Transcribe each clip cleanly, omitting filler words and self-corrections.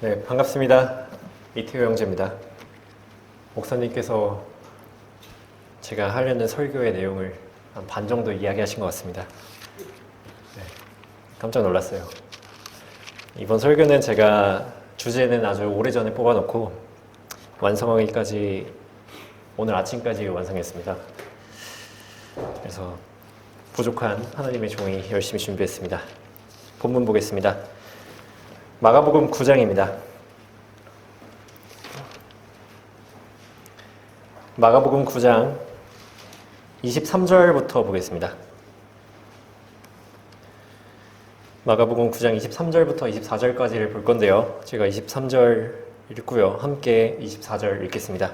네, 반갑습니다. 이태호 형제입니다. 목사님께서 제가 하려는 설교의 내용을 한 반 정도 이야기하신 것 같습니다. 네, 깜짝 놀랐어요. 이번 설교는 제가 주제는 아주 오래전에 뽑아놓고 완성하기까지 오늘 아침까지 완성했습니다. 그래서 부족한 하나님의 종이 열심히 준비했습니다. 본문 보겠습니다. 마가복음 9장입니다. 마가복음 9장 23절부터 보겠습니다. 마가복음 9장 23절부터 24절까지를 볼 건데요. 제가 23절 읽고요. 함께 24절 읽겠습니다.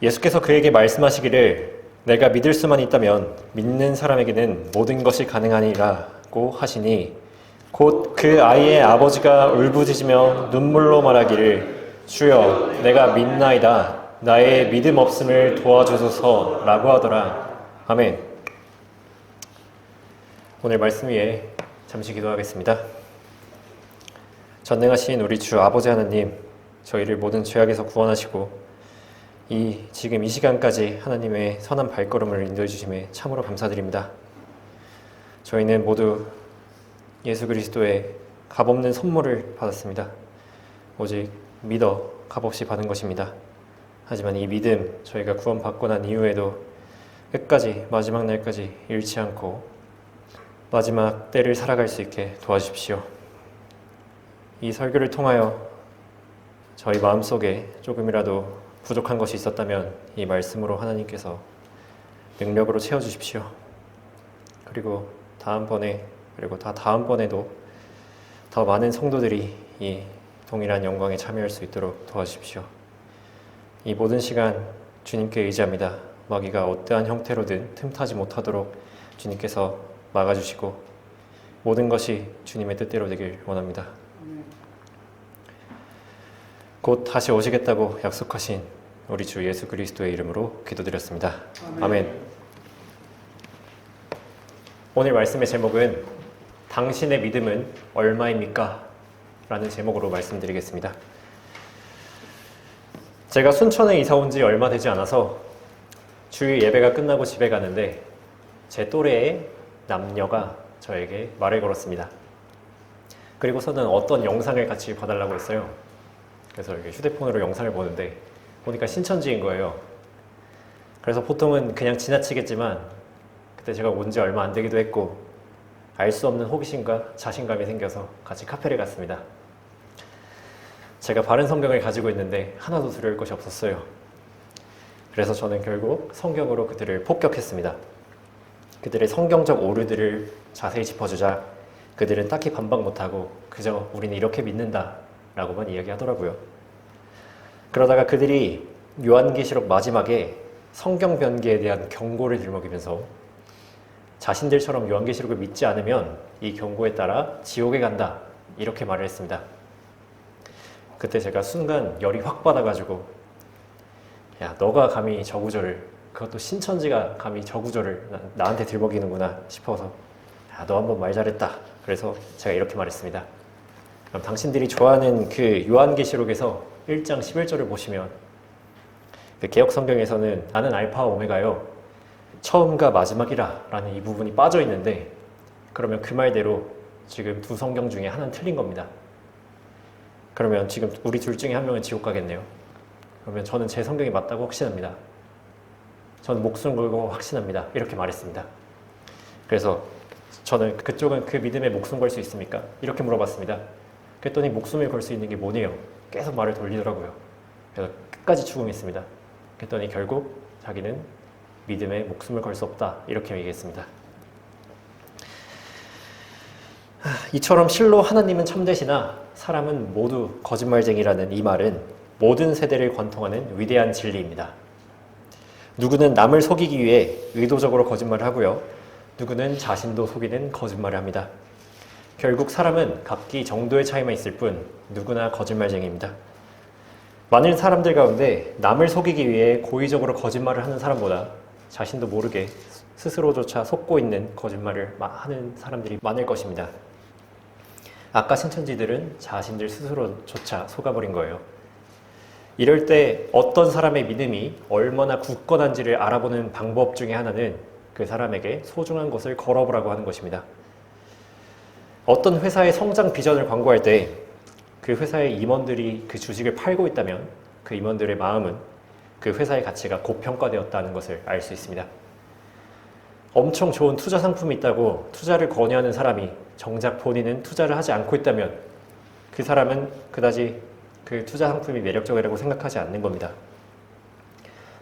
예수께서 그에게 말씀하시기를 내가 믿을 수만 있다면 믿는 사람에게는 모든 것이 가능하니라고 하시니 곧 그 아이의 아버지가 울부짖으며 눈물로 말하기를 주여 내가 믿나이다 나의 믿음 없음을 도와주소서 라고 하더라. 아멘. 오늘 말씀 위에 잠시 기도하겠습니다. 전능하신 우리 주 아버지 하나님, 저희를 모든 죄악에서 구원하시고 지금 이 시간까지 하나님의 선한 발걸음을 인도해 주심에 참으로 감사드립니다. 저희는 모두 예수 그리스도의 값없는 선물을 받았습니다. 오직 믿어 값없이 받은 것입니다. 하지만 이 믿음, 저희가 구원받고 난 이후에도 끝까지 마지막 날까지 잃지 않고 마지막 때를 살아갈 수 있게 도와주십시오. 이 설교를 통하여 저희 마음속에 조금이라도 부족한 것이 있었다면 이 말씀으로 하나님께서 능력으로 채워주십시오. 그리고 다음번에도 더 많은 성도들이 이 동일한 영광에 참여할 수 있도록 도와주십시오. 이 모든 시간 주님께 의지합니다. 마귀가 어떠한 형태로든 틈타지 못하도록 주님께서 막아주시고 모든 것이 주님의 뜻대로 되길 원합니다. 곧 다시 오시겠다고 약속하신 우리 주 예수 그리스도의 이름으로 기도드렸습니다. 아멘. 오늘 말씀의 제목은 당신의 믿음은 얼마입니까? 라는 제목으로 말씀드리겠습니다. 제가 순천에 이사 온 지 얼마 되지 않아서 주일 예배가 끝나고 집에 가는데 제 또래의 남녀가 저에게 말을 걸었습니다. 그리고서는 어떤 영상을 같이 봐달라고 했어요. 그래서 이렇게 휴대폰으로 영상을 보는데 보니까 신천지인 거예요. 그래서 보통은 그냥 지나치겠지만 그때 제가 온 지 얼마 안 되기도 했고 알 수 없는 호기심과 자신감이 생겨서 같이 카페를 갔습니다. 제가 바른 성경을 가지고 있는데 하나도 두려울 것이 없었어요. 그래서 저는 결국 성경으로 그들을 폭격했습니다. 그들의 성경적 오류들을 자세히 짚어주자 그들은 딱히 반박 못하고 그저 우리는 이렇게 믿는다 라고만 이야기하더라고요. 그러다가 그들이 요한계시록 마지막에 성경 변개에 대한 경고를 들먹이면서 자신들처럼 요한계시록을 믿지 않으면 이 경고에 따라 지옥에 간다 이렇게 말을 했습니다. 그때 제가 순간 열이 확 받아가지고 야 너가 감히 저 구절을 그것도 신천지가 감히 저 구절을 나한테 들먹이는구나 싶어서 야 너 한번 말 잘했다. 그래서 제가 이렇게 말했습니다. 그럼 당신들이 좋아하는 그 요한계시록에서 1장 11절을 보시면 그 개역 성경에서는 나는 알파와 오메가요 처음과 마지막이라 라는 이 부분이 빠져 있는데 그러면 그 말대로 지금 두 성경 중에 하나는 틀린 겁니다. 그러면 지금 우리 둘 중에 한 명은 지옥 가겠네요. 그러면 저는 제 성경이 맞다고 확신합니다. 저는 목숨 걸고 확신합니다. 이렇게 말했습니다. 그래서 저는 그쪽은 그 믿음에 목숨 걸 수 있습니까? 이렇게 물어봤습니다. 그랬더니 목숨을 걸 수 있는 게 뭐네요? 계속 말을 돌리더라고요. 그래서 끝까지 추궁했습니다. 그랬더니 결국 자기는 믿음에 목숨을 걸 수 없다 이렇게 얘기했습니다. 이처럼 실로 하나님은 참되시나 사람은 모두 거짓말쟁이라는 이 말은 모든 세대를 관통하는 위대한 진리입니다. 누구는 남을 속이기 위해 의도적으로 거짓말을 하고요. 누구는 자신도 속이는 거짓말을 합니다. 결국 사람은 각기 정도의 차이만 있을 뿐 누구나 거짓말쟁이입니다. 많은 사람들 가운데 남을 속이기 위해 고의적으로 거짓말을 하는 사람보다 자신도 모르게 스스로조차 속고 있는 거짓말을 하는 사람들이 많을 것입니다. 아까 신천지들은 자신들 스스로조차 속아버린 거예요. 이럴 때 어떤 사람의 믿음이 얼마나 굳건한지를 알아보는 방법 중에 하나는 그 사람에게 소중한 것을 걸어보라고 하는 것입니다. 어떤 회사의 성장 비전을 광고할 때 그 회사의 임원들이 그 주식을 팔고 있다면 그 임원들의 마음은 그 회사의 가치가 고평가되었다는 것을 알 수 있습니다. 엄청 좋은 투자 상품이 있다고 투자를 권유하는 사람이 정작 본인은 투자를 하지 않고 있다면 그 사람은 그다지 그 투자 상품이 매력적이라고 생각하지 않는 겁니다.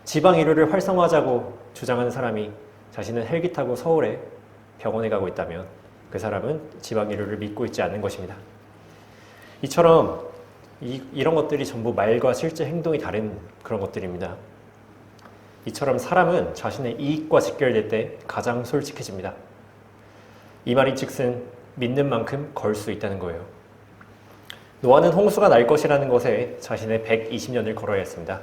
지방 의료를 활성화하자고 주장하는 사람이 자신은 헬기 타고 서울에 병원에 가고 있다면 그 사람은 지방 의료를 믿고 있지 않는 것입니다. 이처럼 이런 것들이 전부 말과 실제 행동이 다른 그런 것들입니다. 이처럼 사람은 자신의 이익과 직결될 때 가장 솔직해집니다. 이 말이 즉슨 믿는 만큼 걸 수 있다는 거예요. 노아는 홍수가 날 것이라는 것에 자신의 120년을 걸어야 했습니다.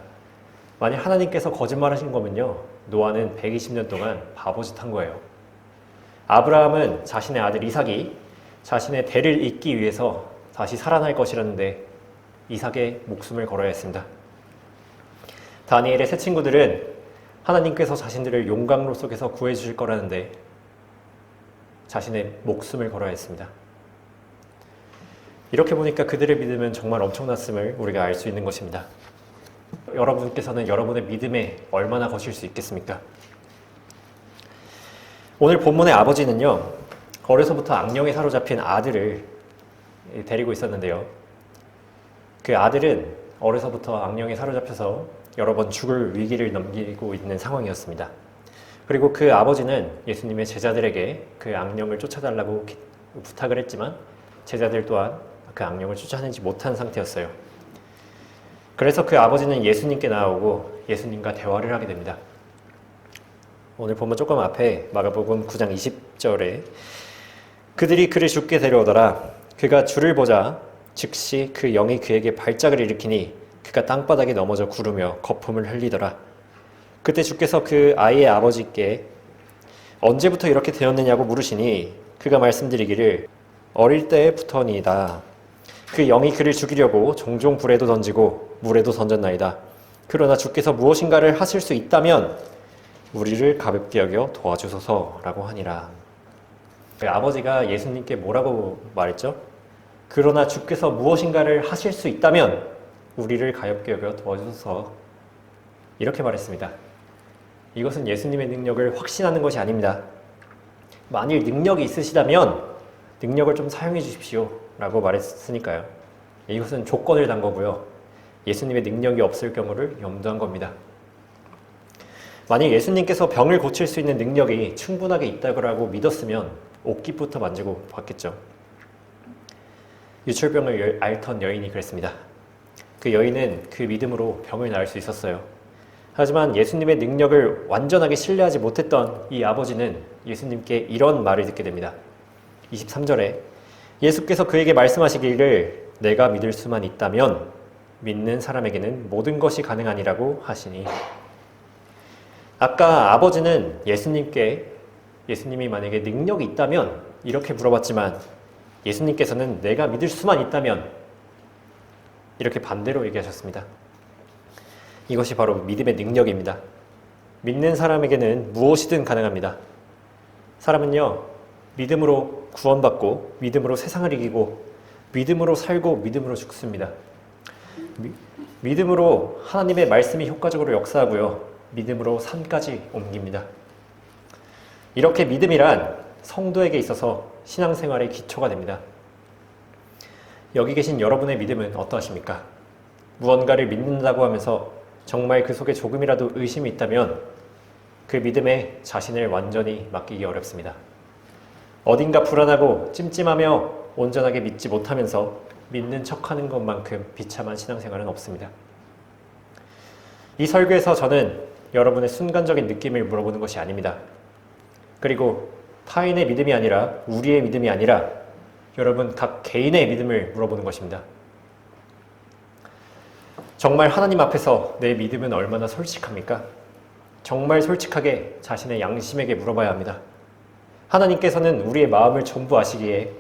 만약 하나님께서 거짓말하신 거면요, 노아는 120년 동안 바보짓 한 거예요. 아브라함은 자신의 아들 이삭이 자신의 대를 잇기 위해서 다시 살아날 것이라는데 이삭의 목숨을 걸어야 했습니다. 다니엘의 세 친구들은 하나님께서 자신들을 용광로 속에서 구해주실 거라는데 자신의 목숨을 걸어야 했습니다. 이렇게 보니까 그들의 믿음은 정말 엄청났음을 우리가 알 수 있는 것입니다. 여러분께서는 여러분의 믿음에 얼마나 거실 수 있겠습니까? 오늘 본문의 아버지는요, 어려서부터 악령에 사로잡힌 아들을 데리고 있었는데요. 그 아들은 어려서부터 악령에 사로잡혀서 여러 번 죽을 위기를 넘기고 있는 상황이었습니다. 그리고 그 아버지는 예수님의 제자들에게 그 악령을 쫓아달라고 부탁을 했지만 제자들 또한 그 악령을 쫓아내지 못한 상태였어요. 그래서 그 아버지는 예수님께 나아오고 예수님과 대화를 하게 됩니다. 오늘 보면 조금 앞에 마가복음 9장 20절에 그들이 그를 주께 데려오더라. 그가 주를 보자 즉시 그 영이 그에게 발작을 일으키니 그가 땅바닥에 넘어져 구르며 거품을 흘리더라. 그때 주께서 그 아이의 아버지께 언제부터 이렇게 되었느냐고 물으시니 그가 말씀드리기를 어릴 때부터니이다. 그 영이 그를 죽이려고 종종 불에도 던지고 물에도 던졌나이다. 그러나 주께서 무엇인가를 하실 수 있다면 우리를 가볍게 여겨 도와주소서라고 하니라. 그 아버지가 예수님께 뭐라고 말했죠? 그러나 주께서 무엇인가를 하실 수 있다면 우리를 가볍게 여겨 도와주소서, 이렇게 말했습니다. 이것은 예수님의 능력을 확신하는 것이 아닙니다. 만일 능력이 있으시다면 능력을 좀 사용해 주십시오 라고 말했으니까요. 이것은 조건을 단 거고요. 예수님의 능력이 없을 경우를 염두한 겁니다. 만약 예수님께서 병을 고칠 수 있는 능력이 충분하게 있다고 믿었으면 옷깃부터 만지고 봤겠죠. 유출병을 앓던 여인이 그랬습니다. 그 여인은 그 믿음으로 병을 나을 수 있었어요. 하지만 예수님의 능력을 완전하게 신뢰하지 못했던 이 아버지는 예수님께 이런 말을 듣게 됩니다. 23절에 예수께서 그에게 말씀하시기를 내가 믿을 수만 있다면 믿는 사람에게는 모든 것이 가능하니라고 하시니, 아까 아버지는 예수님이 만약에 능력이 있다면 이렇게 물어봤지만 예수님께서는 내가 믿을 수만 있다면 이렇게 반대로 얘기하셨습니다. 이것이 바로 믿음의 능력입니다. 믿는 사람에게는 무엇이든 가능합니다. 사람은요, 믿음으로 구원받고 믿음으로 세상을 이기고 믿음으로 살고 믿음으로 죽습니다. 믿음으로 하나님의 말씀이 효과적으로 역사하고요, 믿음으로 산까지 옮깁니다. 이렇게 믿음이란 성도에게 있어서 신앙생활의 기초가 됩니다. 여기 계신 여러분의 믿음은 어떠하십니까? 무언가를 믿는다고 하면서 정말 그 속에 조금이라도 의심이 있다면 그 믿음에 자신을 완전히 맡기기 어렵습니다. 어딘가 불안하고 찜찜하며 온전하게 믿지 못하면서 믿는 척하는 것만큼 비참한 신앙생활은 없습니다. 이 설교에서 저는 여러분의 순간적인 느낌을 물어보는 것이 아닙니다. 그리고 타인의 믿음이 아니라 우리의 믿음이 아니라 여러분 각 개인의 믿음을 물어보는 것입니다. 정말 하나님 앞에서 내 믿음은 얼마나 솔직합니까? 정말 솔직하게 자신의 양심에게 물어봐야 합니다. 하나님께서는 우리의 마음을 전부 아시기에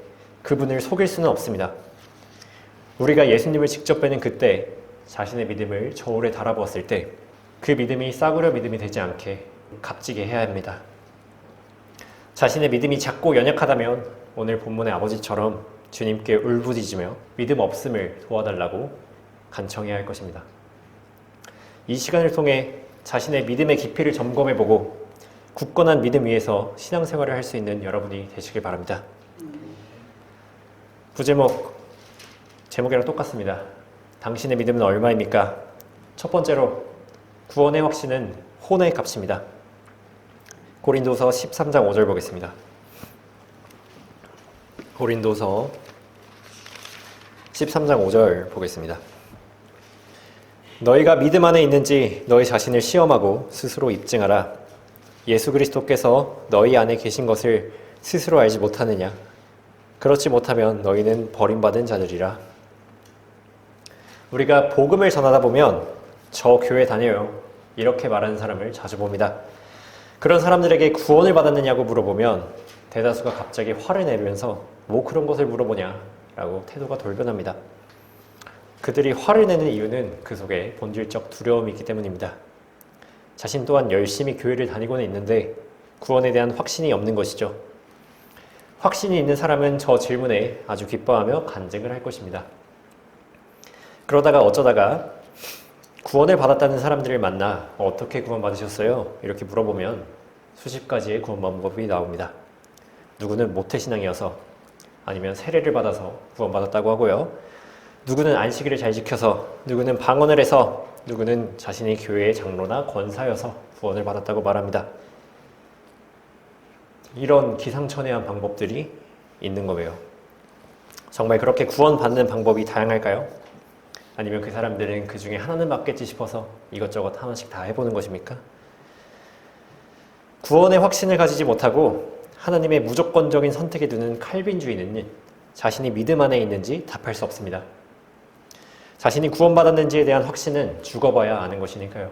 그분을 속일 수는 없습니다. 우리가 예수님을 직접 뵈는 그때 자신의 믿음을 저울에 달아보았을 때 그 믿음이 싸구려 믿음이 되지 않게 값지게 해야 합니다. 자신의 믿음이 작고 연약하다면 오늘 본문의 아버지처럼 주님께 울부짖으며 믿음 없음을 도와달라고 간청해야 할 것입니다. 이 시간을 통해 자신의 믿음의 깊이를 점검해보고 굳건한 믿음 위에서 신앙생활을 할 수 있는 여러분이 되시길 바랍니다. 제목이랑 똑같습니다. 당신의 믿음은 얼마입니까? 첫 번째로 구원의 확신은 혼의 값입니다. 고린도서 13장 5절 보겠습니다. 고린도서 13장 5절 보겠습니다. 너희가 믿음 안에 있는지 너희 자신을 시험하고 스스로 입증하라. 예수 그리스도께서 너희 안에 계신 것을 스스로 알지 못하느냐? 그렇지 못하면 너희는 버림받은 자들이라. 우리가 복음을 전하다 보면 저 교회 다녀요. 이렇게 말하는 사람을 자주 봅니다. 그런 사람들에게 구원을 받았느냐고 물어보면 대다수가 갑자기 화를 내면서 뭐 그런 것을 물어보냐 라고 태도가 돌변합니다. 그들이 화를 내는 이유는 그 속에 본질적 두려움이 있기 때문입니다. 자신 또한 열심히 교회를 다니고는 있는데 구원에 대한 확신이 없는 것이죠. 확신이 있는 사람은 저 질문에 아주 기뻐하며 간증을 할 것입니다. 그러다가 어쩌다가 구원을 받았다는 사람들을 만나 어떻게 구원받으셨어요? 이렇게 물어보면 수십 가지의 구원 방법이 나옵니다. 누구는 모태신앙이어서, 아니면 세례를 받아서 구원받았다고 하고요. 누구는 안식일을 잘 지켜서, 누구는 방언을 해서, 누구는 자신이 교회의 장로나 권사여서 구원을 받았다고 말합니다. 이런 기상천외한 방법들이 있는 거예요. 정말 그렇게 구원받는 방법이 다양할까요? 아니면 그 사람들은 그 중에 하나는 맞겠지 싶어서 이것저것 하나씩 다 해보는 것입니까? 구원의 확신을 가지지 못하고 하나님의 무조건적인 선택에 두는 칼빈주의는 자신이 믿음 안에 있는지 답할 수 없습니다. 자신이 구원받았는지에 대한 확신은 죽어봐야 아는 것이니까요.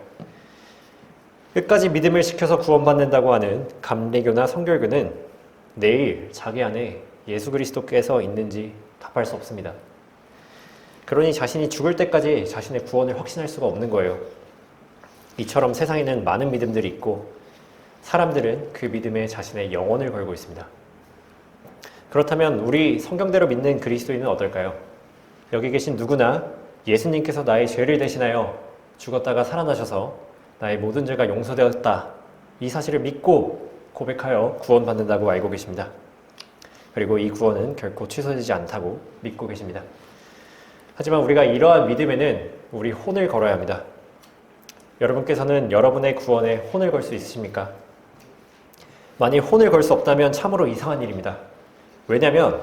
끝까지 믿음을 지켜서 구원받는다고 하는 감리교나 성결교는 내일 자기 안에 예수 그리스도께서 있는지 답할 수 없습니다. 그러니 자신이 죽을 때까지 자신의 구원을 확신할 수가 없는 거예요. 이처럼 세상에는 많은 믿음들이 있고 사람들은 그 믿음에 자신의 영혼을 걸고 있습니다. 그렇다면 우리 성경대로 믿는 그리스도인은 어떨까요? 여기 계신 누구나 예수님께서 나의 죄를 대신하여 죽었다가 살아나셔서 나의 모든 죄가 용서되었다, 이 사실을 믿고 고백하여 구원받는다고 알고 계십니다. 그리고 이 구원은 결코 취소되지 않다고 믿고 계십니다. 하지만 우리가 이러한 믿음에는 우리 혼을 걸어야 합니다. 여러분께서는 여러분의 구원에 혼을 걸 수 있으십니까? 만일 혼을 걸 수 없다면 참으로 이상한 일입니다. 왜냐하면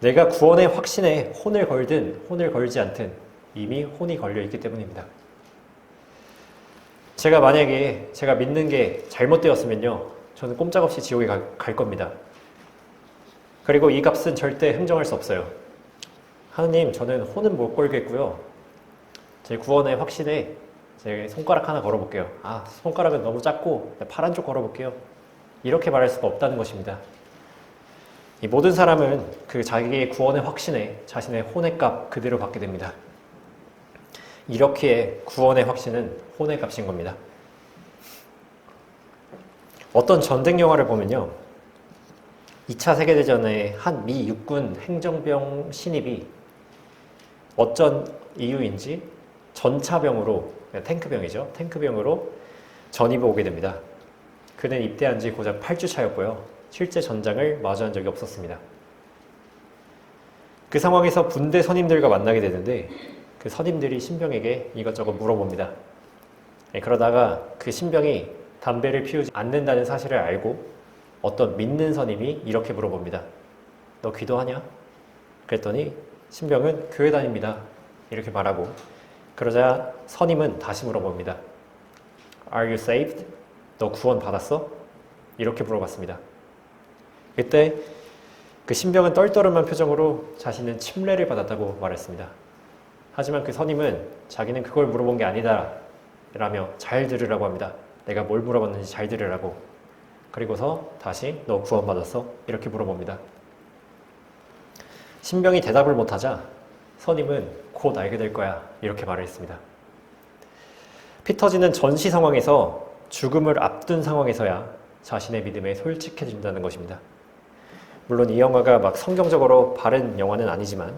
내가 구원의 확신에 혼을 걸든 혼을 걸지 않든 이미 혼이 걸려 있기 때문입니다. 만약에 제가 믿는 게 잘못되었으면요, 저는 꼼짝없이 지옥에 갈 겁니다. 그리고 이 값은 절대 흥정할 수 없어요. 하느님, 저는 혼은 못 걸겠고요. 제 구원의 확신에 제 손가락 하나 걸어볼게요. 손가락은 너무 작고 팔 한쪽 걸어볼게요. 이렇게 말할 수가 없다는 것입니다. 이 모든 사람은 그 자기의 구원의 확신에 자신의 혼의 값 그대로 받게 됩니다. 이렇기에 구원의 확신은 혼의 값인 겁니다. 어떤 전쟁 영화를 보면요, 2차 세계대전에 한 미 육군 행정병 신입이 어쩐 이유인지 전차병으로, 탱크병이죠. 탱크병으로 전입을 오게 됩니다. 그는 입대한 지 고작 8주 차였고요. 실제 전장을 마주한 적이 없었습니다. 그 상황에서 분대 선임들과 만나게 되는데 그 선임들이 신병에게 이것저것 물어봅니다. 그러다가 그 신병이 담배를 피우지 않는다는 사실을 알고 어떤 믿는 선임이 이렇게 물어봅니다. 너 기도하냐? 그랬더니 신병은 교회 다닙니다. 이렇게 말하고, 그러자 선임은 다시 물어봅니다. Are you saved? 너 구원 받았어? 이렇게 물어봤습니다. 그때 그 신병은 떨떠름한 표정으로 자신은 침례를 받았다고 말했습니다. 하지만 그 선임은 자기는 그걸 물어본 게 아니다 라며 잘 들으라고 합니다. 내가 뭘 물어봤는지 잘 들으라고. 그리고서 다시 너 구원 받았어? 이렇게 물어봅니다. 신병이 대답을 못하자 선임은 곧 알게 될 거야 이렇게 말을 했습니다. 피터지는 전시 상황에서 죽음을 앞둔 상황에서야 자신의 믿음에 솔직해진다는 것입니다. 물론 이 영화가 막 성경적으로 바른 영화는 아니지만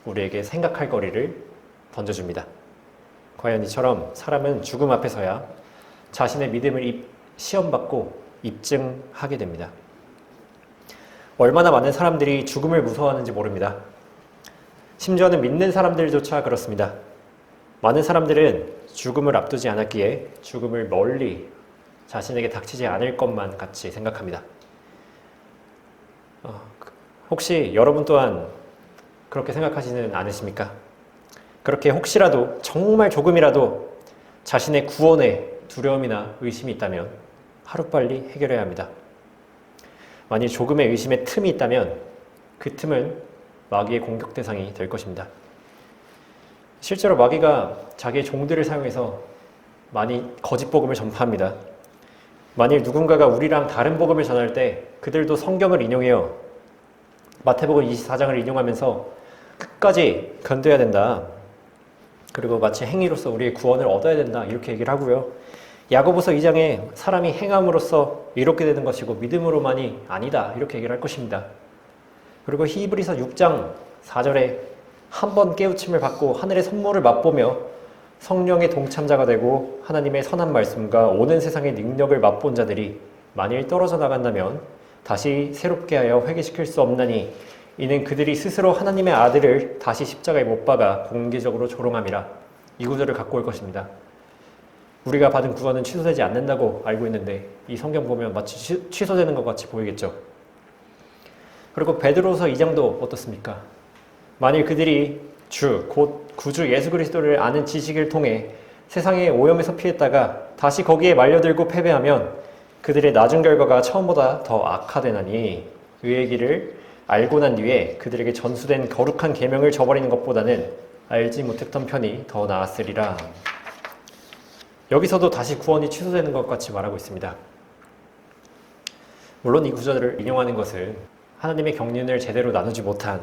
우리에게 생각할 거리를 던져줍니다. 과연 이처럼 사람은 죽음 앞에서야 자신의 믿음을 시험받고 입증하게 됩니다. 얼마나 많은 사람들이 죽음을 무서워하는지 모릅니다. 심지어는 믿는 사람들조차 그렇습니다. 많은 사람들은 죽음을 앞두지 않았기에 죽음을 멀리 자신에게 닥치지 않을 것만 같이 생각합니다. 혹시 여러분 또한 그렇게 생각하지는 않으십니까? 그렇게 혹시라도 정말 조금이라도 자신의 구원에 두려움이나 의심이 있다면 하루빨리 해결해야 합니다. 만일 조금의 의심의 틈이 있다면 그 틈은 마귀의 공격 대상이 될 것입니다. 실제로 마귀가 자기의 종들을 사용해서 많이 거짓 복음을 전파합니다. 만일 누군가가 우리랑 다른 복음을 전할 때 그들도 성경을 인용해요. 마태복음 24장을 인용하면서 끝까지 견뎌야 된다. 그리고 마치 행위로서 우리의 구원을 얻어야 된다. 이렇게 얘기를 하고요. 야고보서 2장에 사람이 행함으로써 이롭게 되는 것이고 믿음으로만이 아니다. 이렇게 얘기를 할 것입니다. 그리고 히브리서 6장 4절에 한 번 깨우침을 받고 하늘의 선물을 맛보며 성령의 동참자가 되고 하나님의 선한 말씀과 오는 세상의 능력을 맛본 자들이 만일 떨어져 나간다면 다시 새롭게 하여 회개시킬 수 없나니 이는 그들이 스스로 하나님의 아들을 다시 십자가에 못 박아 공개적으로 조롱함이라. 이 구절을 갖고 올 것입니다. 우리가 받은 구원은 취소되지 않는다고 알고 있는데 이 성경 보면 마치 취소되는 것 같이 보이겠죠. 그리고 베드로서 2장도 어떻습니까? 만일 그들이 주, 곧 구주 예수 그리스도를 아는 지식을 통해 세상의 오염에서 피했다가 다시 거기에 말려들고 패배하면 그들의 나중 결과가 처음보다 더 악화되나니 의의 길을 알고 난 뒤에 그들에게 전수된 거룩한 계명을 저버리는 것보다는 알지 못했던 편이 더 나았으리라. 여기서도 다시 구원이 취소되는 것 같이 말하고 있습니다. 물론 이 구절을 인용하는 것은 하나님의 경륜을 제대로 나누지 못한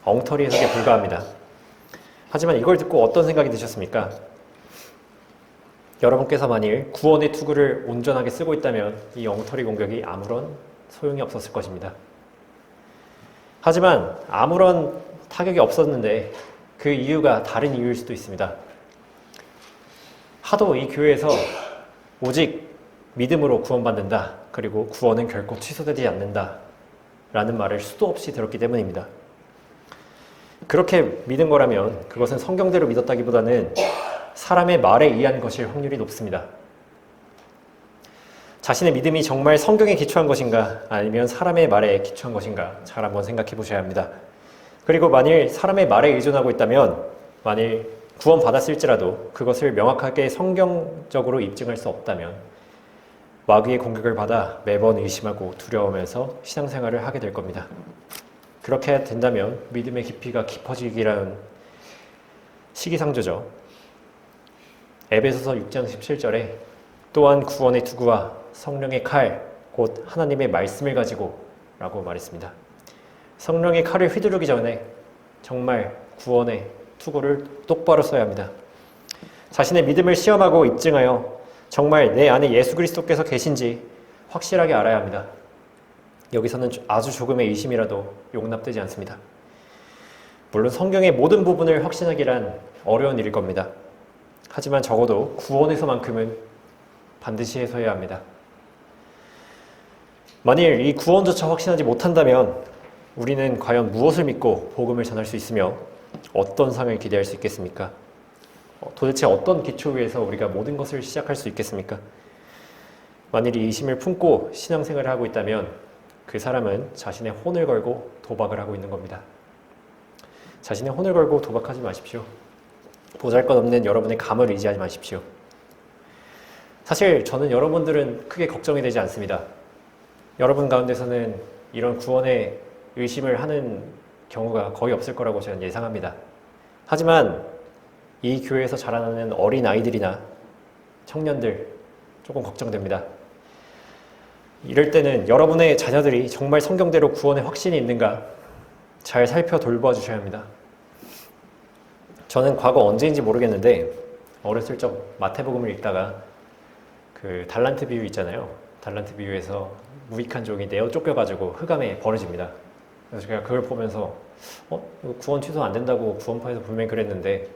엉터리 해석에 불과합니다. 하지만 이걸 듣고 어떤 생각이 드셨습니까? 여러분께서 만일 구원의 투구를 온전하게 쓰고 있다면 이 엉터리 공격이 아무런 소용이 없었을 것입니다. 하지만 아무런 타격이 없었는데 그 이유가 다른 이유일 수도 있습니다. 하도 이 교회에서 오직 믿음으로 구원받는다. 그리고 구원은 결코 취소되지 않는다. 라는 말을 수도 없이 들었기 때문입니다. 그렇게 믿은 거라면 그것은 성경대로 믿었다기보다는 사람의 말에 의한 것일 확률이 높습니다. 자신의 믿음이 정말 성경에 기초한 것인가 아니면 사람의 말에 기초한 것인가 잘 한번 생각해 보셔야 합니다. 그리고 만일 사람의 말에 의존하고 있다면 만일 구원받았을지라도 그것을 명확하게 성경적으로 입증할 수 없다면 마귀의 공격을 받아 매번 의심하고 두려워하면서 신앙생활을 하게 될 겁니다. 그렇게 된다면 믿음의 깊이가 깊어지기라는 시기상조죠. 에베소서 6장 17절에 또한 구원의 투구와 성령의 칼, 곧 하나님의 말씀을 가지고 라고 말했습니다. 성령의 칼을 휘두르기 전에 정말 구원의 투구를 똑바로 써야 합니다. 자신의 믿음을 시험하고 입증하여 정말 내 안에 예수 그리스도께서 계신지 확실하게 알아야 합니다. 여기서는 아주 조금의 의심이라도 용납되지 않습니다. 물론 성경의 모든 부분을 확신하기란 어려운 일일 겁니다. 하지만 적어도 구원에서만큼은 반드시 해서야 합니다. 만일 이 구원조차 확신하지 못한다면 우리는 과연 무엇을 믿고 복음을 전할 수 있으며 어떤 상을 기대할 수 있겠습니까? 도대체 어떤 기초 위에서 우리가 모든 것을 시작할 수 있겠습니까? 만일 이 의심을 품고 신앙생활을 하고 있다면 그 사람은 자신의 혼을 걸고 도박을 하고 있는 겁니다. 자신의 혼을 걸고 도박하지 마십시오. 보잘것없는 여러분의 감을 의지하지 마십시오. 사실 저는 여러분들은 크게 걱정이 되지 않습니다. 여러분 가운데서는 이런 구원의 의심을 하는 경우가 거의 없을 거라고 저는 예상합니다. 하지만 이 교회에서 자라나는 어린 아이들이나 청년들 조금 걱정됩니다. 이럴 때는 여러분의 자녀들이 정말 성경대로 구원의 확신이 있는가? 잘 살펴 돌봐 주셔야 합니다. 저는 과거 언제인지 모르겠는데 어렸을 적 마태복음을 읽다가 그 달란트 비유 있잖아요. 달란트 비유에서 무익한 종이 내어 쫓겨가지고 흑암에 버려집니다. 그래서 제가 그걸 보면서 이거 구원 취소 안 된다고 구원파에서 분명히 그랬는데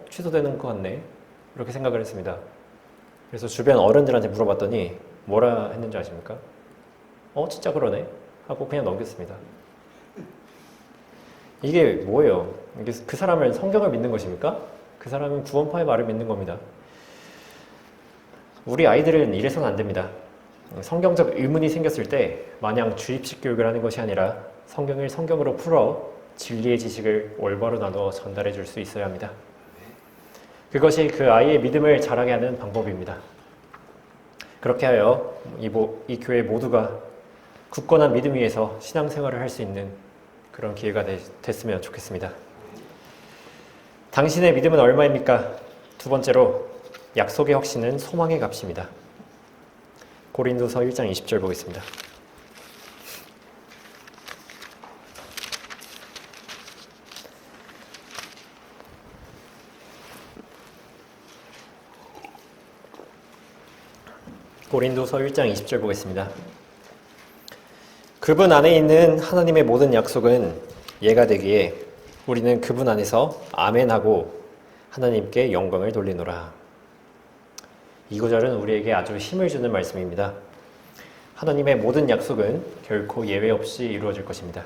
취소되는 것 같네 이렇게 생각을 했습니다. 그래서 주변 어른들한테 물어봤더니 뭐라 했는지 아십니까? 진짜 그러네 하고 그냥 넘겼습니다. 이게 뭐예요? 이게 그 사람은 성경을 믿는 것입니까? 그 사람은 구원파의 말을 믿는 겁니다. 우리 아이들은 이래서는 안 됩니다. 성경적 의문이 생겼을 때 마냥 주입식 교육을 하는 것이 아니라 성경을 성경으로 풀어 진리의 지식을 올바로 나누어 전달해 줄 수 있어야 합니다. 그것이 그 아이의 믿음을 자라게 하는 방법입니다. 그렇게 하여 이 교회 모두가 굳건한 믿음 위에서 신앙생활을 할 수 있는 그런 기회가 됐으면 좋겠습니다. 당신의 믿음은 얼마입니까? 두 번째로 약속의 확신은 소망의 값입니다. 고린도서 1장 20절 보겠습니다. 고린도서 1장 20절 보겠습니다. 그분 안에 있는 하나님의 모든 약속은 예가 되기에 우리는 그분 안에서 아멘하고 하나님께 영광을 돌리노라. 이 구절은 우리에게 아주 힘을 주는 말씀입니다. 하나님의 모든 약속은 결코 예외 없이 이루어질 것입니다.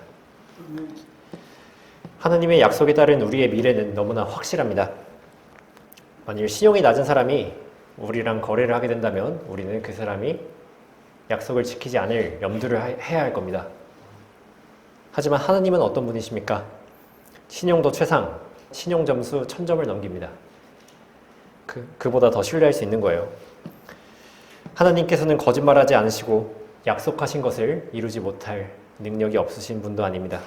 하나님의 약속에 따른 우리의 미래는 너무나 확실합니다. 만일 신용이 낮은 사람이 우리랑 거래를 하게 된다면 우리는 그 사람이 약속을 지키지 않을 염두를 해야 할 겁니다. 하지만 하나님은 어떤 분이십니까? 신용도 최상, 신용 점수 1000점을 넘깁니다. 그보다 더 신뢰할 수 있는 거예요. 하나님께서는 거짓말하지 않으시고 약속하신 것을 이루지 못할 능력이 없으신 분도 아닙니다.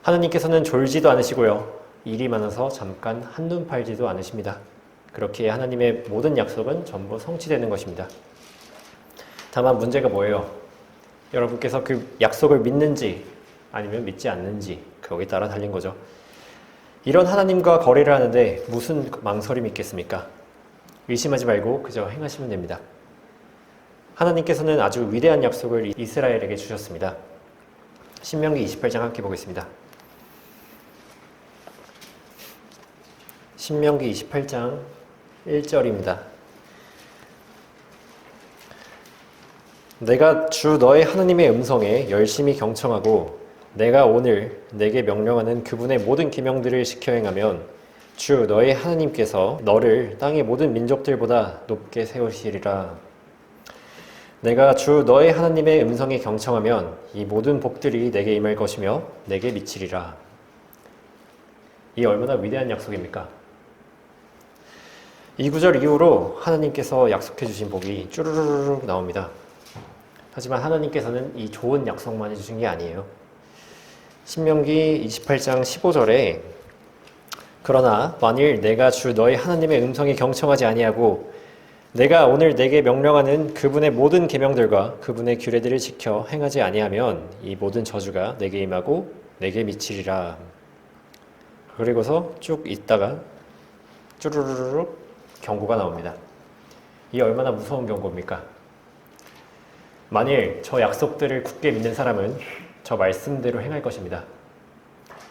하나님께서는 졸지도 않으시고요. 일이 많아서 잠깐 한눈 팔지도 않으십니다. 그렇기에 하나님의 모든 약속은 전부 성취되는 것입니다. 다만 문제가 뭐예요? 여러분께서 그 약속을 믿는지 아니면 믿지 않는지 거기에 따라 달린 거죠. 이런 하나님과 거래를 하는데 무슨 망설임이 있겠습니까? 의심하지 말고 그저 행하시면 됩니다. 하나님께서는 아주 위대한 약속을 이스라엘에게 주셨습니다. 신명기 28장 함께 보겠습니다. 신명기 28장 1절입니다. 내가 주 너의 하나님의 음성에 열심히 경청하고 내가 오늘 내게 명령하는 그분의 모든 계명들을 지켜 행하면 주 너의 하나님께서 너를 땅의 모든 민족들보다 높게 세우시리라. 내가 주 너의 하나님의 음성에 경청하면 이 모든 복들이 내게 임할 것이며 내게 미치리라. 이 얼마나 위대한 약속입니까? 이 구절 이후로 하나님께서 약속해 주신 복이 쭈루루룩 나옵니다. 하지만 하나님께서는 이 좋은 약속만 해주신 게 아니에요. 신명기 28장 15절에 그러나 만일 내가 주 너의 하나님의 음성에 경청하지 아니하고 내가 오늘 내게 명령하는 그분의 모든 계명들과 그분의 규례들을 지켜 행하지 아니하면 이 모든 저주가 내게 임하고 내게 미치리라. 그리고서 쭉 있다가 쭈루루룩 경고가 나옵니다. 이 얼마나 무서운 경고입니까? 만일 저 약속들을 굳게 믿는 사람은 저 말씀대로 행할 것입니다.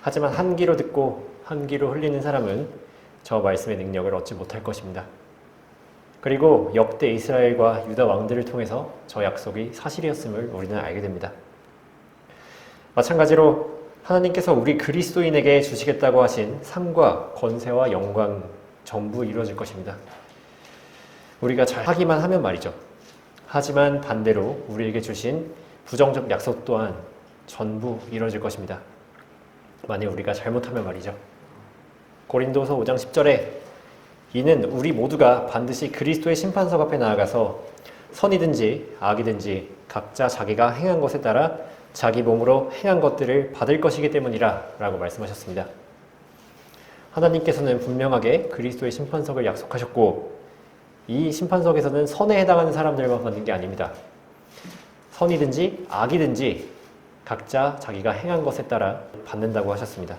하지만 한 귀로 듣고 한 귀로 흘리는 사람은 저 말씀의 능력을 얻지 못할 것입니다. 그리고 역대 이스라엘과 유다 왕들을 통해서 저 약속이 사실이었음을 우리는 알게 됩니다. 마찬가지로 하나님께서 우리 그리스도인에게 주시겠다고 하신 상과 권세와 영광 전부 이루어질 것입니다. 우리가 잘 하기만 하면 말이죠. 하지만 반대로 우리에게 주신 부정적 약속 또한 전부 이루어질 것입니다. 만일 우리가 잘못하면 말이죠. 고린도서 5장 10절에 이는 우리 모두가 반드시 그리스도의 심판석 앞에 나아가서 선이든지 악이든지 각자 자기가 행한 것에 따라 자기 몸으로 행한 것들을 받을 것이기 때문이라 라고 말씀하셨습니다. 하나님께서는 분명하게 그리스도의 심판석을 약속하셨고 이 심판석에서는 선에 해당하는 사람들만 받는 게 아닙니다. 선이든지 악이든지 각자 자기가 행한 것에 따라 받는다고 하셨습니다.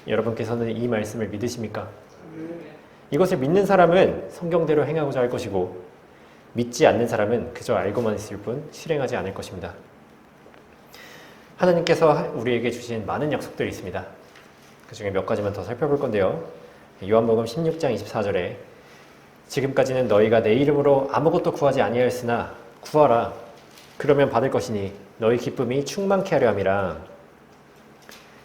여러분께서는 이 말씀을 믿으십니까? 이것을 믿는 사람은 성경대로 행하고자 할 것이고 믿지 않는 사람은 그저 알고만 있을 뿐 실행하지 않을 것입니다. 하나님께서 우리에게 주신 많은 약속들이 있습니다. 그 중에 몇 가지만 더 살펴볼 건데요. 요한복음 16장 24절에 지금까지는 너희가 내 이름으로 아무것도 구하지 아니하였으나 구하라 그러면 받을 것이니 너희 기쁨이 충만케 하려 함이라.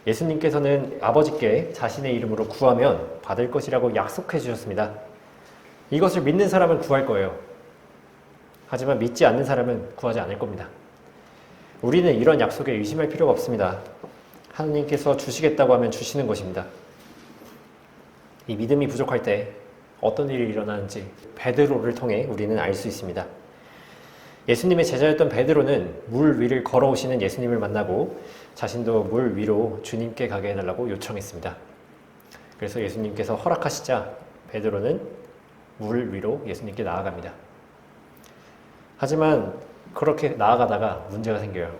예수님께서는 아버지께 자신의 이름으로 구하면 받을 것이라고 약속해 주셨습니다. 이것을 믿는 사람은 구할 거예요. 하지만 믿지 않는 사람은 구하지 않을 겁니다. 우리는 이런 약속에 의심할 필요가 없습니다. 하나님께서 주시겠다고 하면 주시는 것입니다. 이 믿음이 부족할 때 어떤 일이 일어나는지 베드로를 통해 우리는 알 수 있습니다. 예수님의 제자였던 베드로는 물 위를 걸어오시는 예수님을 만나고 자신도 물 위로 주님께 가게 해달라고 요청했습니다. 그래서 예수님께서 허락하시자 베드로는 물 위로 예수님께 나아갑니다. 하지만 그렇게 나아가다가 문제가 생겨요.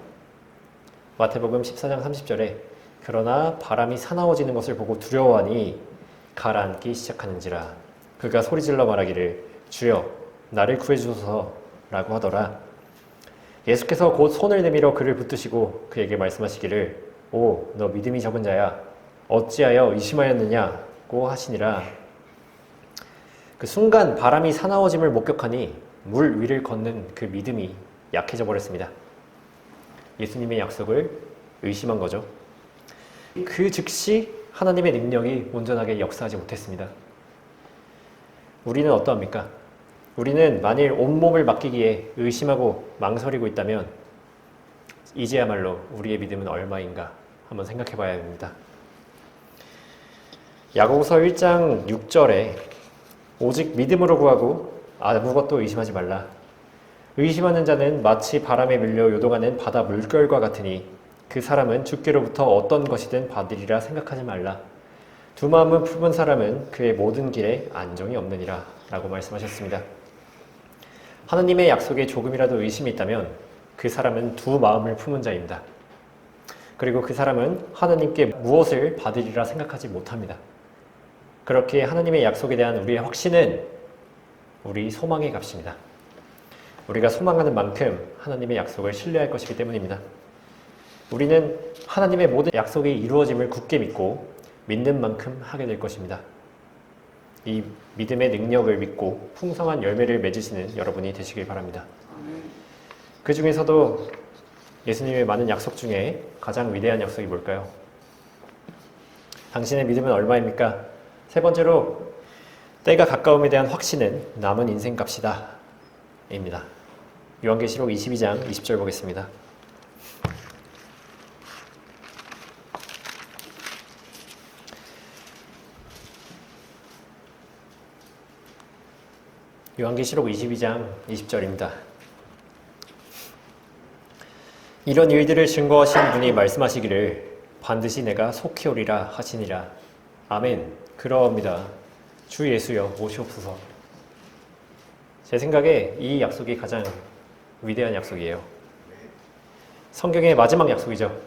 마태복음 14장 30절에 그러나 바람이 사나워지는 것을 보고 두려워하니 가라앉기 시작하는지라 그가 소리질러 말하기를 주여 나를 구해주소서 라고 하더라. 예수께서 곧 손을 내밀어 그를 붙드시고 그에게 말씀하시기를 오 너 믿음이 적은 자야 어찌하여 의심하였느냐고 하시니라. 그 순간 바람이 사나워짐을 목격하니 물 위를 걷는 그 믿음이 약해져 버렸습니다. 예수님의 약속을 의심한 거죠. 그 즉시 하나님의 능력이 온전하게 역사하지 못했습니다. 우리는 어떠합니까? 우리는 만일 온몸을 맡기기에 의심하고 망설이고 있다면 이제야말로 우리의 믿음은 얼마인가 한번 생각해 봐야 됩니다. 야고보서 1장 6절에 오직 믿음으로 구하고 아무것도 의심하지 말라. 의심하는 자는 마치 바람에 밀려 요동하는 바다 물결과 같으니 그 사람은 주께로부터 어떤 것이든 받으리라 생각하지 말라. 두 마음은 품은 사람은 그의 모든 길에 안정이 없느니라 라고 말씀하셨습니다. 하나님의 약속에 조금이라도 의심이 있다면 그 사람은 두 마음을 품은 자입니다. 그리고 그 사람은 하나님께 무엇을 받으리라 생각하지 못합니다. 그렇게 하나님의 약속에 대한 우리의 확신은 우리 소망의 값입니다. 우리가 소망하는 만큼 하나님의 약속을 신뢰할 것이기 때문입니다. 우리는 하나님의 모든 약속이 이루어짐을 굳게 믿고 믿는 만큼 하게 될 것입니다. 이 믿음의 능력을 믿고 풍성한 열매를 맺으시는 여러분이 되시길 바랍니다. 그 중에서도 예수님의 많은 약속 중에 가장 위대한 약속이 뭘까요? 당신의 믿음은 얼마입니까? 세 번째로 때가 가까움에 대한 확신은 남은 인생값이다 입니다. 요한계시록 22장 20절 보겠습니다. 요한계시록 22장 20절입니다. 이런 일들을 증거하신 분이 말씀하시기를 반드시 내가 속히 오리라 하시니라. 아멘. 그러합니다. 주 예수여 오시옵소서. 제 생각에 이 약속이 가장 위대한 약속이에요. 성경의 마지막 약속이죠.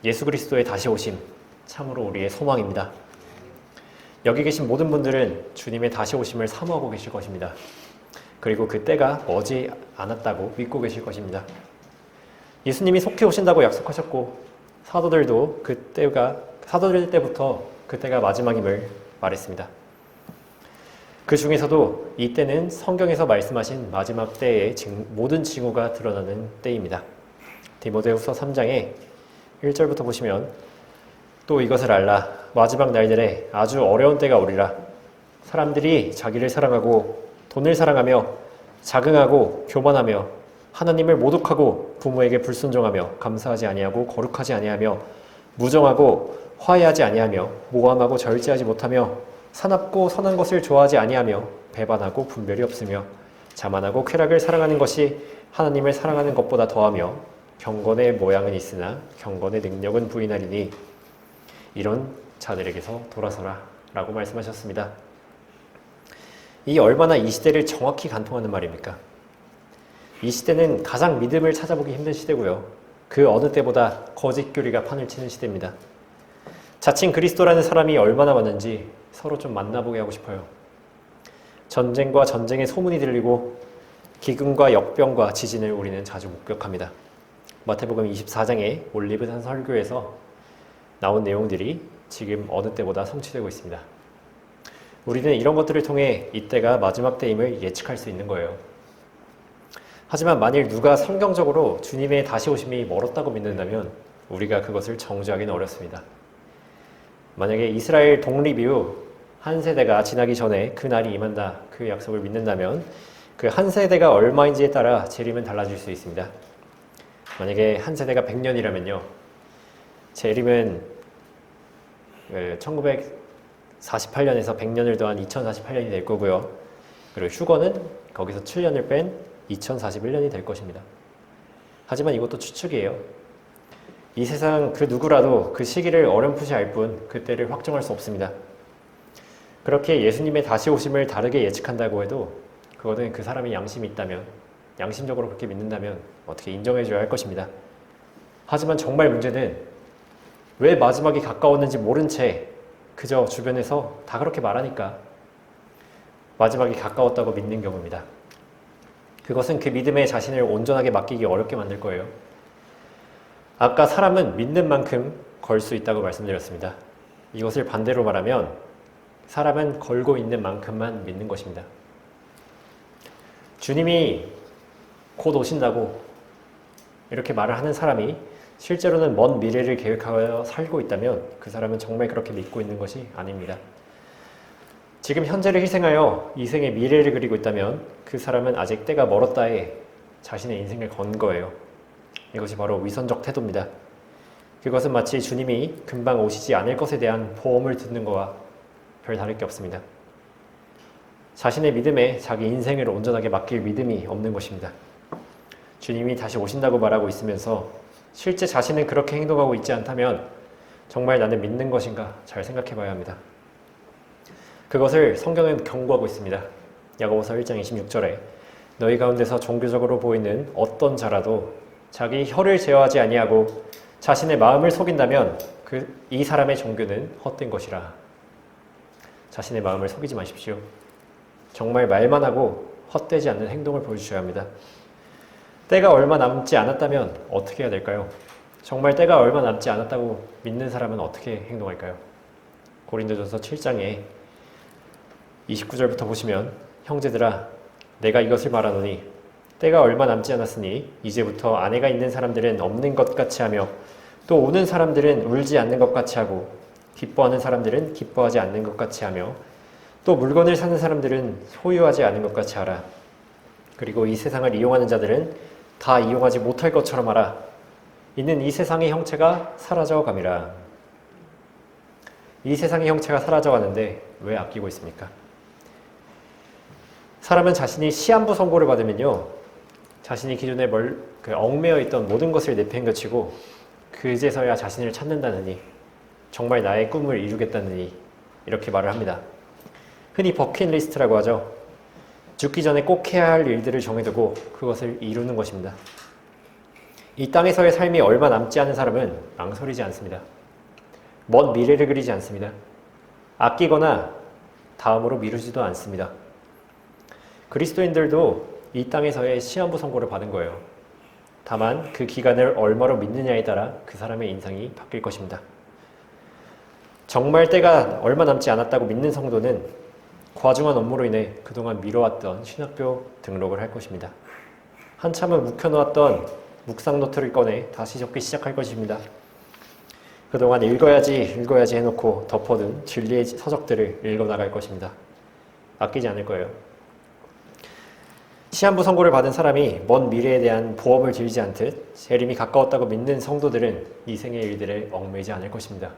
예수 그리스도의 다시 오심, 참으로 우리의 소망입니다. 여기 계신 모든 분들은 주님의 다시 오심을 사모하고 계실 것입니다. 그리고 그 때가 머지 않았다고 믿고 계실 것입니다. 예수님이 속히 오신다고 약속하셨고 사도들도 사도들 때부터 그때가 마지막임을 말했습니다. 그 중에서도 이 때는 성경에서 말씀하신 마지막 때의 모든 징후가 드러나는 때입니다. 디모데후서 3장에 1절부터 보시면 또 이것을 알라. 마지막 날들에 아주 어려운 때가 오리라. 사람들이 자기를 사랑하고 돈을 사랑하며 자긍하고 교만하며 하나님을 모독하고 부모에게 불순종하며 감사하지 아니하고 거룩하지 아니하며 무정하고 화해하지 아니하며 모함하고 절제하지 못하며 사납고 선한 것을 좋아하지 아니하며 배반하고 분별이 없으며 자만하고 쾌락을 사랑하는 것이 하나님을 사랑하는 것보다 더하며 경건의 모양은 있으나 경건의 능력은 부인하리니 이런 자들에게서 돌아서라 라고 말씀하셨습니다. 이 얼마나 이 시대를 정확히 간통하는 말입니까? 이 시대는 가장 믿음을 찾아보기 힘든 시대고요. 그 어느 때보다 거짓 교리가 판을 치는 시대입니다. 자칭 그리스도라는 사람이 얼마나 많은지 서로 좀 만나보게 하고 싶어요. 전쟁과 전쟁의 소문이 들리고 기근과 역병과 지진을 우리는 자주 목격합니다. 마태복음 24장의 올리브산 설교에서 나온 내용들이 지금 어느 때보다 성취되고 있습니다. 우리는 이런 것들을 통해 이때가 마지막 때임을 예측할 수 있는 거예요. 하지만 만일 누가 성경적으로 주님의 다시 오심이 멀었다고 믿는다면 우리가 그것을 정죄하기는 어렵습니다. 만약에 이스라엘 독립 이후 한 세대가 지나기 전에 그 날이 임한다, 그 약속을 믿는다면 그 한 세대가 얼마인지에 따라 재림은 달라질 수 있습니다. 만약에 한 세대가 100년이라면요. 재림은 1948년에서 100년을 더한 2048년이 될 거고요. 그리고 휴거는 거기서 7년을 뺀 2041년이 될 것입니다. 하지만 이것도 추측이에요. 이 세상 그 누구라도 그 시기를 어렴풋이 알 뿐 그때를 확정할 수 없습니다. 그렇게 예수님의 다시 오심을 다르게 예측한다고 해도 그거는 그 사람이 양심이 있다면, 양심적으로 그렇게 믿는다면 어떻게 인정해줘야 할 것입니다. 하지만 정말 문제는 왜 마지막이 가까웠는지 모른 채 그저 주변에서 다 그렇게 말하니까 마지막이 가까웠다고 믿는 경우입니다. 그것은 그 믿음에 자신을 온전하게 맡기기 어렵게 만들 거예요. 아까 사람은 믿는 만큼 걸 수 있다고 말씀드렸습니다. 이것을 반대로 말하면 사람은 걸고 있는 만큼만 믿는 것입니다. 주님이 곧 오신다고 이렇게 말을 하는 사람이 실제로는 먼 미래를 계획하여 살고 있다면 그 사람은 정말 그렇게 믿고 있는 것이 아닙니다. 지금 현재를 희생하여 이생의 미래를 그리고 있다면 그 사람은 아직 때가 멀었다에 자신의 인생을 건 거예요. 이것이 바로 위선적 태도입니다. 그것은 마치 주님이 금방 오시지 않을 것에 대한 보험을 듣는 것과 별 다를 게 없습니다. 자신의 믿음에 자기 인생을 온전하게 맡길 믿음이 없는 것입니다. 주님이 다시 오신다고 말하고 있으면서 실제 자신은 그렇게 행동하고 있지 않다면 정말 나는 믿는 것인가 잘 생각해 봐야 합니다. 그것을 성경은 경고하고 있습니다. 야고보서 1장 26절에 너희 가운데서 종교적으로 보이는 어떤 자라도 자기 혀를 제어하지 아니하고 자신의 마음을 속인다면 이 사람의 종교는 헛된 것이라. 자신의 마음을 속이지 마십시오. 정말 말만 하고 헛되지 않는 행동을 보여주셔야 합니다. 때가 얼마 남지 않았다면 어떻게 해야 될까요? 정말 때가 얼마 남지 않았다고 믿는 사람은 어떻게 행동할까요? 고린도전서 7장에 29절부터 보시면 형제들아 내가 이것을 말하노니 때가 얼마 남지 않았으니 이제부터 아내가 있는 사람들은 없는 것 같이 하며 또 우는 사람들은 울지 않는 것 같이 하고 기뻐하는 사람들은 기뻐하지 않는 것 같이 하며 또 물건을 사는 사람들은 소유하지 않은 것 같이 하라. 그리고 이 세상을 이용하는 자들은 다 이용하지 못할 것처럼 하라. 이는 이 세상의 형체가 사라져감이라. 이 세상의 형체가 사라져가는데 왜 아끼고 있습니까? 사람은 자신이 시한부 선고를 받으면요, 자신이 기존에 얽매여 있던 모든 것을 내팽개치고 그제서야 자신을 찾는다느니, 정말 나의 꿈을 이루겠다느니 이렇게 말을 합니다. 흔히 버킷리스트라고 하죠. 죽기 전에 꼭 해야 할 일들을 정해두고 그것을 이루는 것입니다. 이 땅에서의 삶이 얼마 남지 않은 사람은 망설이지 않습니다. 먼 미래를 그리지 않습니다. 아끼거나 다음으로 미루지도 않습니다. 그리스도인들도 이 땅에서의 시한부 선고를 받은 거예요. 다만 그 기간을 얼마로 믿느냐에 따라 그 사람의 인생이 바뀔 것입니다. 정말 때가 얼마 남지 않았다고 믿는 성도는 과중한 업무로 인해 그동안 미뤄왔던 신학교 등록을 할 것입니다. 한참을 묵혀놓았던 묵상 노트를 꺼내 다시 적기 시작할 것입니다. 그동안 읽어야지 해놓고 덮어둔 진리의 서적들을 읽어나갈 것입니다. 아끼지 않을 거예요. 시한부 선고를 받은 사람이 먼 미래에 대한 보험을 들지 않듯 재림이 가까웠다고 믿는 성도들은 이 생의 일들에 얽매이지 않을 것입니다.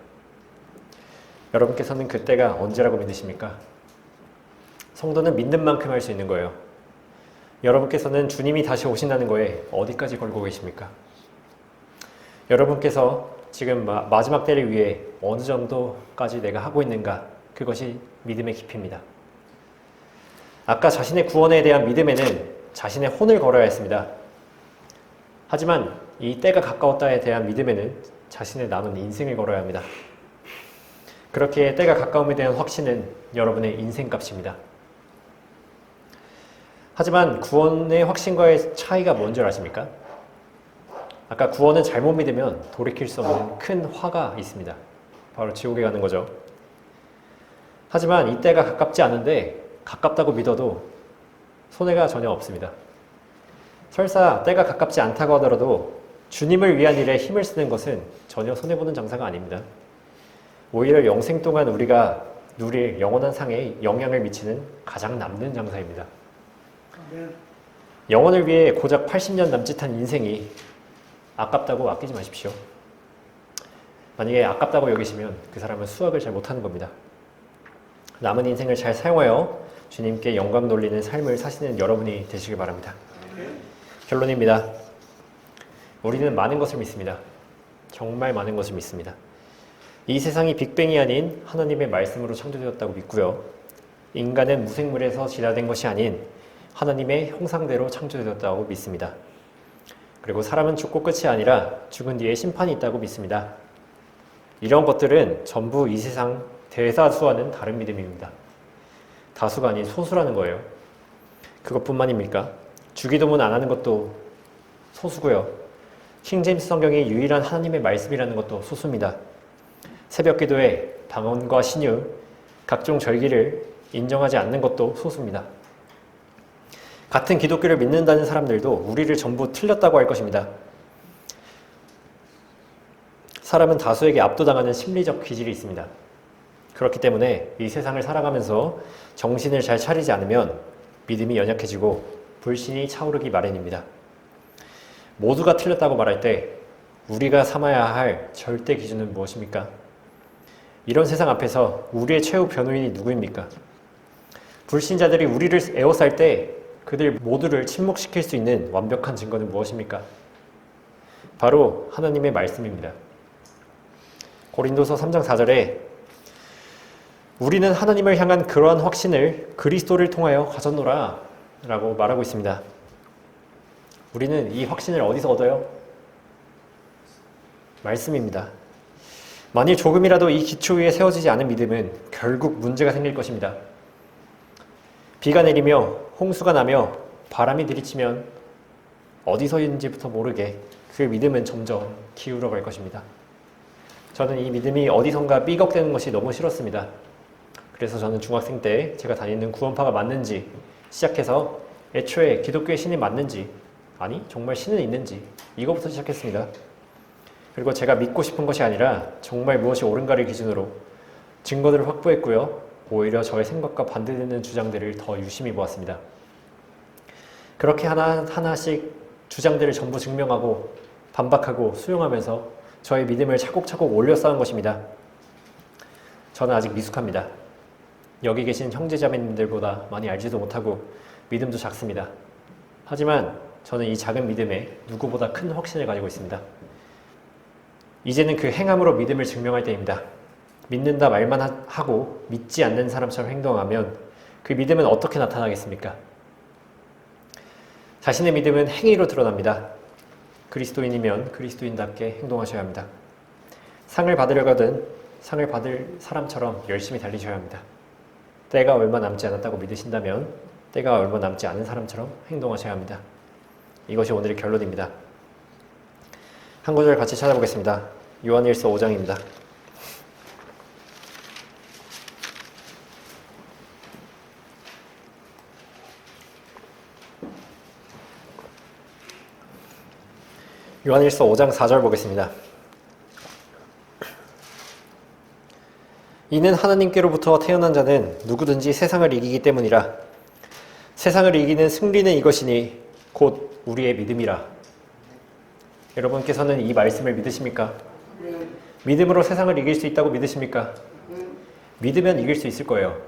여러분께서는 그때가 언제라고 믿으십니까? 성도는 믿는 만큼 할 수 있는 거예요. 여러분께서는 주님이 다시 오신다는 거에 어디까지 걸고 계십니까? 여러분께서 지금 마지막 때를 위해 어느 정도까지 내가 하고 있는가? 그것이 믿음의 깊이입니다. 아까 자신의 구원에 대한 믿음에는 자신의 혼을 걸어야 했습니다. 하지만 이 때가 가까웠다에 대한 믿음에는 자신의 남은 인생을 걸어야 합니다. 그렇게 때가 가까움에 대한 확신은 여러분의 인생값입니다. 하지만 구원의 확신과의 차이가 뭔지 아십니까? 아까 구원은 잘못 믿으면 돌이킬 수 없는 큰 화가 있습니다. 바로 지옥에 가는 거죠. 하지만 이 때가 가깝지 않은데 가깝다고 믿어도 손해가 전혀 없습니다. 설사 때가 가깝지 않다고 하더라도 주님을 위한 일에 힘을 쓰는 것은 전혀 손해보는 장사가 아닙니다. 오히려 영생 동안 우리가 누릴 영원한 상에 영향을 미치는 가장 남는 장사입니다. 영혼을 위해 고작 80년 남짓한 인생이 아깝다고 아끼지 마십시오. 만약에 아깝다고 여기시면 그 사람은 수학을 잘 못하는 겁니다. 남은 인생을 잘 사용하여 주님께 영광 돌리는 삶을 사시는 여러분이 되시길 바랍니다. 결론입니다. 우리는 많은 것을 믿습니다. 정말 많은 것을 믿습니다. 이 세상이 빅뱅이 아닌 하나님의 말씀으로 창조되었다고 믿고요. 인간은 무생물에서 진화된 것이 아닌 하나님의 형상대로 창조되었다고 믿습니다. 그리고 사람은 죽고 끝이 아니라 죽은 뒤에 심판이 있다고 믿습니다. 이런 것들은 전부 이 세상 대다수와는 다른 믿음입니다. 다수가 아닌 소수라는 거예요. 그것뿐만입니까? 주기도문 안 하는 것도 소수고요. 킹제임스 성경이 유일한 하나님의 말씀이라는 것도 소수입니다. 새벽 기도에 방언과 신유, 각종 절기를 인정하지 않는 것도 소수입니다. 같은 기독교를 믿는다는 사람들도 우리를 전부 틀렸다고 할 것입니다. 사람은 다수에게 압도당하는 심리적 기질이 있습니다. 그렇기 때문에 이 세상을 살아가면서 정신을 잘 차리지 않으면 믿음이 연약해지고 불신이 차오르기 마련입니다. 모두가 틀렸다고 말할 때 우리가 삼아야 할 절대 기준은 무엇입니까? 이런 세상 앞에서 우리의 최후 변호인이 누구입니까? 불신자들이 우리를 에워쌀 때 그들 모두를 침묵시킬 수 있는 완벽한 증거는 무엇입니까? 바로 하나님의 말씀입니다. 고린도서 3장 4절에 우리는 하나님을 향한 그러한 확신을 그리스도를 통하여 가졌노라 라고 말하고 있습니다. 우리는 이 확신을 어디서 얻어요? 말씀입니다. 만일 조금이라도 이 기초 위에 세워지지 않은 믿음은 결국 문제가 생길 것입니다. 비가 내리며 홍수가 나며 바람이 들이치면 어디서인지부터 모르게 그 믿음은 점점 기울어 갈 것입니다. 저는 이 믿음이 어디선가 삐걱대는 것이 너무 싫었습니다. 그래서 저는 중학생 때 제가 다니는 구원파가 맞는지 시작해서 애초에 기독교의 신이 맞는지, 아니 정말 신은 있는지 이거부터 시작했습니다. 그리고 제가 믿고 싶은 것이 아니라 정말 무엇이 옳은가를 기준으로 증거들을 확보했고요. 오히려 저의 생각과 반대되는 주장들을 더 유심히 보았습니다. 그렇게 하나하나씩 주장들을 전부 증명하고 반박하고 수용하면서 저의 믿음을 차곡차곡 올려 쌓은 것입니다. 저는 아직 미숙합니다. 여기 계신 형제자매님들보다 많이 알지도 못하고 믿음도 작습니다. 하지만 저는 이 작은 믿음에 누구보다 큰 확신을 가지고 있습니다. 이제는 그 행함으로 믿음을 증명할 때입니다. 믿는다 말만 하고 믿지 않는 사람처럼 행동하면 그 믿음은 어떻게 나타나겠습니까? 자신의 믿음은 행위로 드러납니다. 그리스도인이면 그리스도인답게 행동하셔야 합니다. 상을 받으려거든 상을 받을 사람처럼 열심히 달리셔야 합니다. 때가 얼마 남지 않았다고 믿으신다면 때가 얼마 남지 않은 사람처럼 행동하셔야 합니다. 이것이 오늘의 결론입니다. 한 구절 같이 찾아보겠습니다. 요한일서 5장입니다. 요한일서 5장 4절 보겠습니다. 이는 하나님께로부터 태어난 자는 누구든지 세상을 이기기 때문이라. 세상을 이기는 승리는 이것이니 곧 우리의 믿음이라. 여러분께서는 이 말씀을 믿으십니까? 믿음으로 세상을 이길 수 있다고 믿으십니까? 믿으면 이길 수 있을 거예요.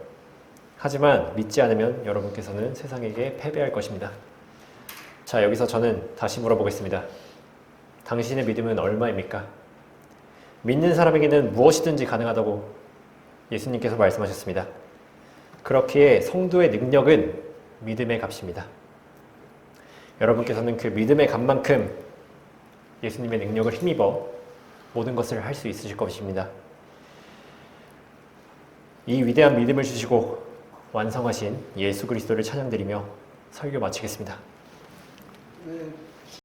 하지만 믿지 않으면 여러분께서는 세상에게 패배할 것입니다. 자, 여기서 저는 다시 물어보겠습니다. 당신의 믿음은 얼마입니까? 믿는 사람에게는 무엇이든지 가능하다고 예수님께서 말씀하셨습니다. 그렇기에 성도의 능력은 믿음의 값입니다. 여러분께서는 그 믿음의 값만큼 예수님의 능력을 힘입어 모든 것을 할 수 있으실 것입니다. 이 위대한 믿음을 주시고 완성하신 예수 그리스도를 찬양드리며 설교 마치겠습니다. 네.